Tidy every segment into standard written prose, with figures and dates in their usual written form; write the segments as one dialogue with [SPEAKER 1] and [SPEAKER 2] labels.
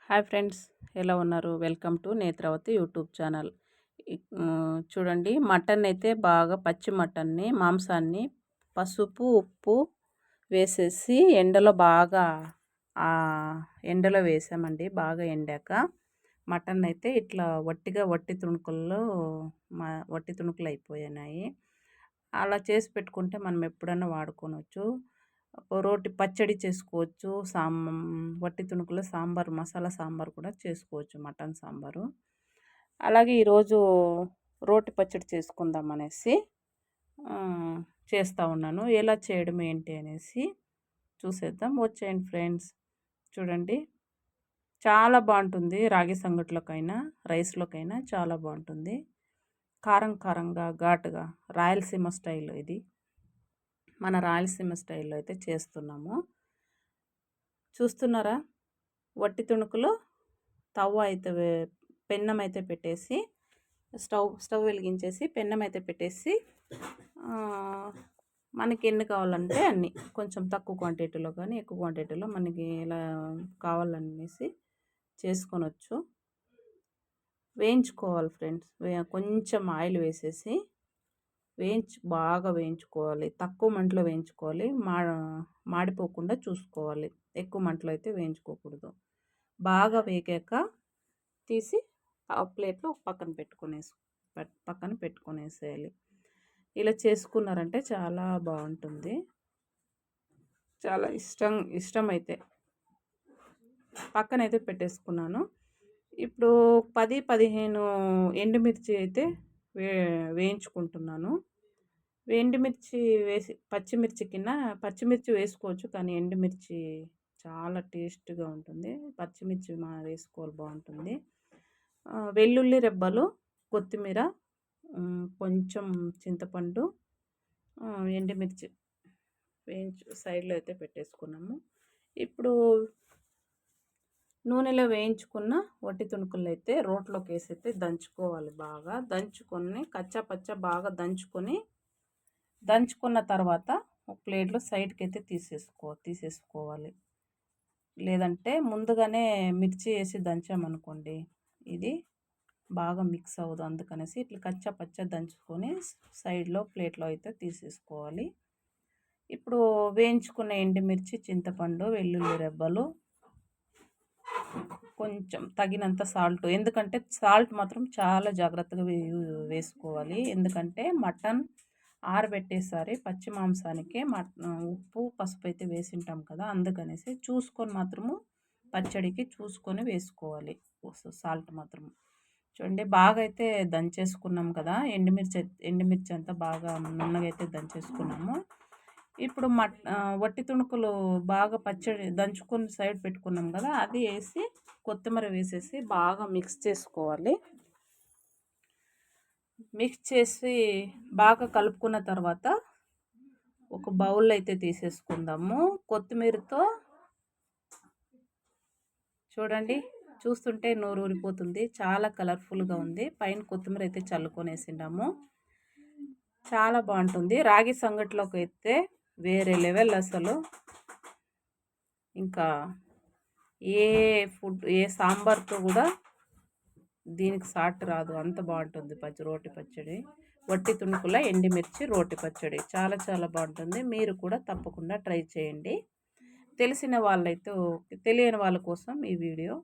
[SPEAKER 1] Hi friends, ఎలా ఉన్నారు? Welcome to Netravati YouTube channel. చూడండి, మటన్ అయితే బాగా పచ్చి మటన్ని మాంసాన్ని పసుపు ఉప్పు వేసేసి ఎండలో బాగా ఎండలో వేసామండి. బాగా ఎండాక మటన్ అయితే ఇట్లా వట్టి తుణుకుల్లో వట్టి తుణుకులు అయిపోయినాయి. అలా చేసి పెట్టుకుంటే మనం ఎప్పుడన్నా వాడుకోవచ్చు. రోటి పచ్చడి చేసుకోవచ్చు. వట్టి తుణుకులో సాంబార్, మసాలా సాంబార్ కూడా చేసుకోవచ్చు, మటన్ సాంబారు. అలాగే ఈరోజు రోటి పచ్చడి చేసుకుందాం అనేసి చేస్తూ ఉన్నాను. ఎలా చేయడం ఏంటి అనేసి చూసేద్దాం. వచ్చేయండి ఫ్రెండ్స్. చూడండి, చాలా బాగుంటుంది. రాగి సంగట్లోకైనా రైస్లోకైనా చాలా బాగుంటుంది. కారం కారంగా ఘాటుగా రాయలసీమ స్టైల్ ఇది. మన రాయలసీమ స్టైల్లో అయితే చేస్తున్నాము. చూస్తున్నారా? వట్టి తుణుకులు తవ్వ అయితే పెన్నం అయితే పెట్టేసి స్టవ్ వెలిగించేసి పెన్నం అయితే పెట్టేసి మనకి ఎన్ని కావాలంటే అన్ని, కొంచెం తక్కువ క్వాంటిటీలో కానీ ఎక్కువ క్వాంటిటీలో మనకి ఇలా కావాలనేసి చేసుకొనొచ్చు. వేయించుకోవాలి ఫ్రెండ్స్. కొంచెం ఆయిల్ వేసేసి బాగా వేయించుకోవాలి. తక్కువ మంటలో వేయించుకోవాలి. మాడిపోకుండా చూసుకోవాలి. ఎక్కువ మంటలో అయితే వేయించుకోకూడదు. బాగా వేగాక తీసి ప్లేట్లో పక్కన పెట్టుకునేసేయాలి. ఇలా చేసుకున్నారంటే చాలా బాగుంటుంది. చాలా ఇష్టమైతే పక్కనైతే పెట్టేసుకున్నాను. ఇప్పుడు 10-15 ఎండుమిర్చి అయితే వేయించుకుంటున్నాను. ఎండుమిర్చి వేసి పచ్చిమిర్చి వేసుకోవచ్చు, కానీ ఎండుమిర్చి చాలా టేస్ట్గా ఉంటుంది. పచ్చిమిర్చి వేసుకోవాలి, బాగుంటుంది. వెల్లుల్లి రెబ్బలు, కొత్తిమీర, కొంచెం చింతపండు, ఎండుమిర్చి సైడ్లో అయితే పెట్టేసుకున్నాము. ఇప్పుడు నూనెలో వేయించుకున్న వట్టి తుణుకులు అయితే రోట్లోకి వేసి అయితే దంచుకోవాలి. బాగా దంచుకొని కచ్చా బాగా దంచుకున్న తర్వాత ఒక ప్లేట్లో సైడ్కి అయితే తీసేసుకోవాలి. లేదంటే ముందుగానే మిర్చి వేసి దంచామనుకోండి, ఇది బాగా మిక్స్ అవ్వదు. అందుకనేసి ఇట్లా కచ్చా దంచుకొని సైడ్లో ప్లేట్లో అయితే తీసేసుకోవాలి. ఇప్పుడు వేయించుకున్న ఎండుమిర్చి, చింతపండు, వెల్లుల్లి రెబ్బలు, కొంచెం తగినంత సాల్ట్. ఎందుకంటే సాల్ట్ మాత్రం చాలా జాగ్రత్తగా వేసుకోవాలి. ఎందుకంటే మటన్ ఆరబెట్టేసరి పచ్చి మాంసానికి ఉప్పు పసుపు అయితే వేసింటాం కదా, అందుకనేసి చూసుకొని మాత్రము పచ్చడికి చూసుకొని వేసుకోవాలి సాల్ట్ మాత్రం. చూడండి, బాగా అయితే దంచేసుకున్నాం కదా, ఎండుమిర్చి అంతా బాగా నున్నగా అయితే దంచేసుకున్నాము. ఇప్పుడు వట్టి తుణుకులు బాగా పచ్చడి దంచుకొని సైడ్ పెట్టుకున్నాం కదా, అది వేసి కొత్తిమీర వేసేసి బాగా మిక్స్ చేసుకోవాలి. మిక్స్ చేసి బాగా కలుపుకున్న తర్వాత ఒక బౌల్ అయితే తీసేసుకుందాము. కొత్తిమీరతో చూడండి, చూస్తుంటే నోరు ఊరిపోతుంది. చాలా కలర్ఫుల్గా ఉంది. పైన కొత్తిమీర అయితే చల్లుకొనేసిండాము. చాలా బాగుంటుంది. రాగి సంగట్లోకి అయితే వేరే లెవెల్ అసలు. ఇంకా ఏ సాంబార్తో కూడా దీనికి సాట్ రాదు, అంత బాగుంటుంది రోటి పచ్చడి. వట్టి తుణుకుల ఎండుమిర్చి రోటి పచ్చడి చాలా చాలా బాగుంటుంది. మీరు కూడా తప్పకుండా ట్రై చేయండి. తెలిసిన వాళ్ళైతే తెలియని వాళ్ళ కోసం ఈ వీడియో.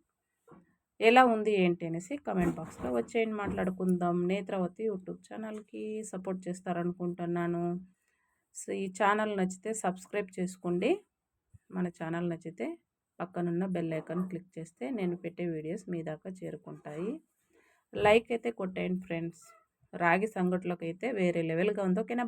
[SPEAKER 1] ఎలా ఉంది ఏంటి అనేసి కమెంట్ బాక్స్లో వచ్చేయండి, మాట్లాడుకుందాం. నేత్రావతి యూట్యూబ్ ఛానల్కి సపోర్ట్ చేస్తారనుకుంటున్నాను. సో ఈ ఛానల్ నచ్చితే సబ్స్క్రైబ్ చేసుకోండి. మన ఛానల్ నచ్చితే పక్కనున్న బెల్ ఐకాన్ క్లిక్ చేస్తే నేను పెట్టే వీడియోస్ మీ దాకా చేరుకుంటాయి. లైక్ అయితే కొట్టేయండి ఫ్రెండ్స్. రాగి సంగట్లోకి అయితే వేరే లెవెల్గా ఉంది. ఓకేనా?